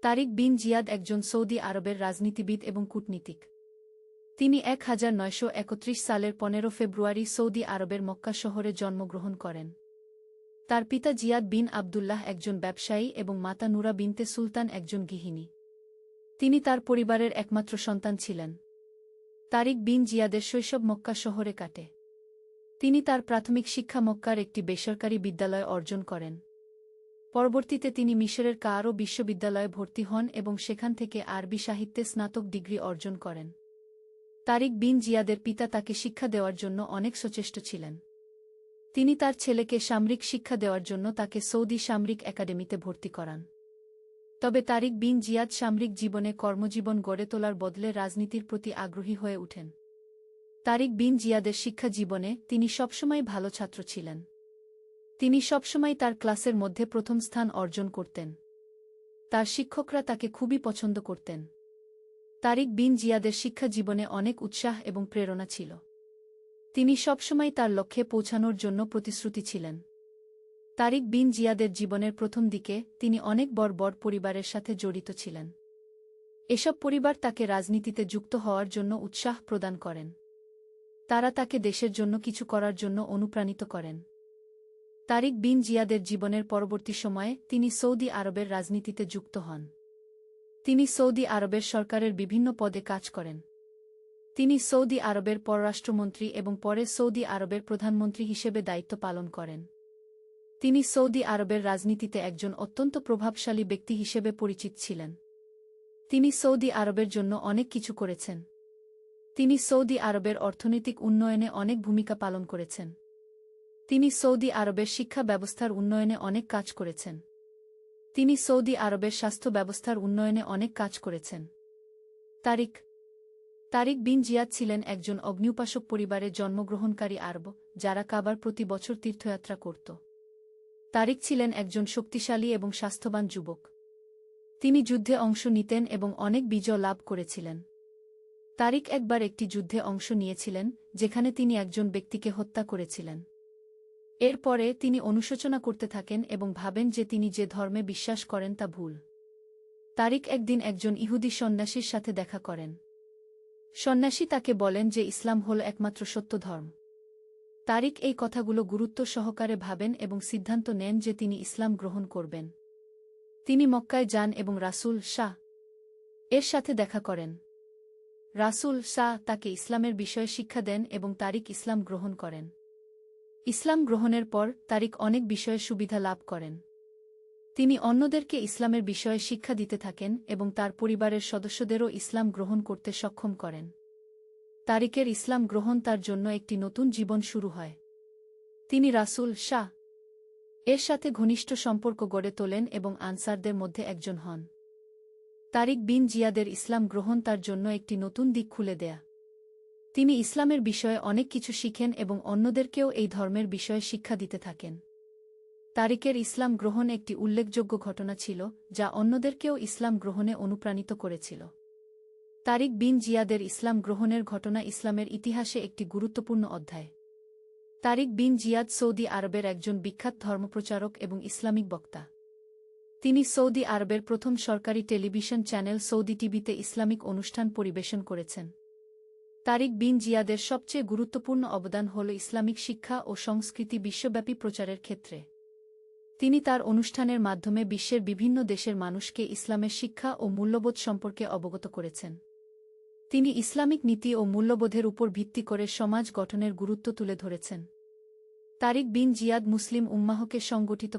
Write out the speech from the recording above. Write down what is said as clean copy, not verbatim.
তারিক বিন জিয়াদ একজন সৌদি আরবের রাজনীতিবিদ এবং কূটনীতিক। তিনি 1931 সালের 15 ফেব্রুয়ারি সৌদি আরবের মক্কা শহরে জন্মগ্রহণ করেন। তার পিতা জিয়াদ বিন আবদুল্লাহ একজন ব্যবসায়ী এবং মাতা নুরা বিনতে সুলতান একজন গৃহিণী। তিনি তার পরিবারের একমাত্র সন্তান ছিলেন। তারিক বিন জিয়াদের শৈশব মক্কা শহরে কাটে। তিনি তার প্রাথমিক শিক্ষা মক্কার একটি বেসরকারি বিদ্যালয়ে অর্জন করেন। পরবর্তীতে তিনি মিশরের কায়রো বিশ্ববিদ্যালয়ে ভর্তি হন এবং সেখান থেকে আরবি সাহিত্যে স্নাতক ডিগ্রি অর্জন করেন। তারিক বিন জিয়াদের পিতা তাকে শিক্ষা দেওয়ার জন্য অনেক সচেষ্ট ছিলেন। তিনি তার ছেলেকে সামরিক শিক্ষা দেওয়ার জন্য তাকে সৌদি সামরিক একাডেমিতে ভর্তি করান। তবে তারিক বিন জিয়াদ সামরিক জীবনে কর্মজীবন গড়ে তোলার বদলে রাজনীতির প্রতি আগ্রহী হয়ে ওঠেন। তারিক বিন জিয়াদের শিক্ষা জীবনে তিনি সবসময় ভালো ছাত্র ছিলেন। তিনি সবসময় তার ক্লাসের মধ্যে প্রথম স্থান অর্জন করতেন। তার শিক্ষকরা তাকে খুবই পছন্দ করতেন। তারিক বিন জিয়াদের শিক্ষা জীবনে অনেক উৎসাহ এবং প্রেরণা ছিল। তিনি সবসময় তার লক্ষ্যে পৌঁছানোর জন্য প্রতিশ্রুতি ছিলেন। তারিক বিন জিয়াদের জীবনের প্রথম দিকে তিনি অনেক বড় পরিবারের সাথে জড়িত ছিলেন। এসব পরিবার তাকে রাজনীতিতে যুক্ত হওয়ার জন্য উৎসাহ প্রদান করেন। তারা তাকে দেশের জন্য কিছু করার জন্য অনুপ্রাণিত করেন। তারিক বিন জিয়াদের জীবনের পরবর্তী সময়ে তিনি সৌদি আরবের রাজনীতিতে যুক্ত হন। তিনি সৌদি আরবের সরকারের বিভিন্ন পদে কাজ করেন। তিনি সৌদি আরবের পররাষ্ট্রমন্ত্রী এবং পরে সৌদি আরবের প্রধানমন্ত্রী হিসেবে দায়িত্ব পালন করেন। তিনি সৌদি আরবের রাজনীতিতে একজন অত্যন্ত প্রভাবশালী ব্যক্তি হিসেবে পরিচিত ছিলেন। তিনি সৌদি আরবের জন্য অনেক কিছু করেছেন। তিনি সৌদি আরবের অর্থনৈতিক উন্নয়নে অনেক ভূমিকা পালন করেছেন। তিনি সৌদি আরবের শিক্ষা ব্যবস্থার উন্নয়নে অনেক কাজ করেছেন। তিনি সৌদি আরবের স্বাস্থ্য ব্যবস্থার উন্নয়নে অনেক কাজ করেছেন। তারিক বিন জিয়াদ ছিলেন একজন অগ্নিউপাসক পরিবারে জন্মগ্রহণকারী আরব, যারা কাবার প্রতি বছর তীর্থযাত্রা করত। তারিক ছিলেন একজন শক্তিশালী এবং স্বাস্থ্যবান যুবক। তিনি যুদ্ধে অংশ নিতেন এবং অনেক বিজয় লাভ করেছিলেন। তারিক একবার একটি যুদ্ধে অংশ নিয়েছিলেন, যেখানে তিনি একজন ব্যক্তিকে হত্যা করেছিলেন। এরপরে তিনি অনুশোচনা করতে থাকেন এবং ভাবেন যে তিনি যে ধর্মে বিশ্বাস করেন তা ভুল। তারিক একদিন একজন ইহুদি সন্ন্যাসীর সাথে দেখা করেন। সন্ন্যাসী তাকে বলেন যে ইসলাম হল একমাত্র সত্য ধর্ম। তারিক এই কথাগুলো গুরুত্ব সহকারে ভাবেন এবং সিদ্ধান্ত নেন যে তিনি ইসলাম গ্রহণ করবেন। তিনি মক্কায় যান এবং রাসূল শাহ এর সাথে দেখা করেন। রাসূল শাহ তাকে ইসলামের বিষয়ে শিক্ষা দেন এবং তারিক ইসলাম গ্রহণ করেন। ইসলাম গ্রহণের পর তারিক অনেক বিষয়ে সুবিধা লাভ করেন। তিনি অন্যদেরকে ইসলামের বিষয়ে শিক্ষা দিতে থাকেন এবং তার পরিবারের সদস্যদেরও ইসলাম গ্রহণ করতে সক্ষম করেন। তারিকের ইসলাম গ্রহণ তার জন্য একটি নতুন জীবন শুরু হয়। তিনি রাসূল শাহ এর সাথে ঘনিষ্ঠ সম্পর্ক গড়ে তোলেন এবং আনসারদের মধ্যে একজন হন। তারিক বিন জিয়াদের ইসলাম গ্রহণ তার জন্য একটি নতুন দিক খুলে দেয়া। তিনি ইসলামের বিষয়ে অনেক কিছু শিখেন এবং অন্যদেরকেও এই ধর্মের বিষয়ে শিক্ষা দিতে থাকেন। তারিকের ইসলাম গ্রহণ একটি উল্লেখযোগ্য ঘটনা ছিল, যা অন্যদেরকেও ইসলাম গ্রহণে অনুপ্রাণিত করেছিল। তারিক বিন জিয়াদের ইসলাম গ্রহণের ঘটনা ইসলামের ইতিহাসে একটি গুরুত্বপূর্ণ অধ্যায়। তারিক বিন জিয়াদ সৌদি আরবের একজন বিখ্যাত ধর্মপ্রচারক এবং ইসলামিক বক্তা। তিনি সৌদি আরবের প্রথম সরকারি টেলিভিশন চ্যানেল সৌদি টিভিতে ইসলামিক অনুষ্ঠান পরিবেশন করেছেন। তারিক বিন জিয়াদের সবচেয়ে গুরুত্বপূর্ণ অবদান হল ইসলামিক শিক্ষা ও সংস্কৃতি বিশ্বব্যাপী প্রচারের ক্ষেত্রে। তিনি তার অনুষ্ঠানের মাধ্যমে বিশ্বের বিভিন্ন দেশের মানুষকে ইসলামের শিক্ষা ও মূল্যবোধ সম্পর্কে অবগত করেছেন। তিনি ইসলামিক নীতি ও মূল্যবোধের উপর ভিত্তি করে সমাজ গঠনের গুরুত্ব তুলে ধরেছেন। তারিক বিন জিয়াদ মুসলিম উম্মাহকে সংগঠিত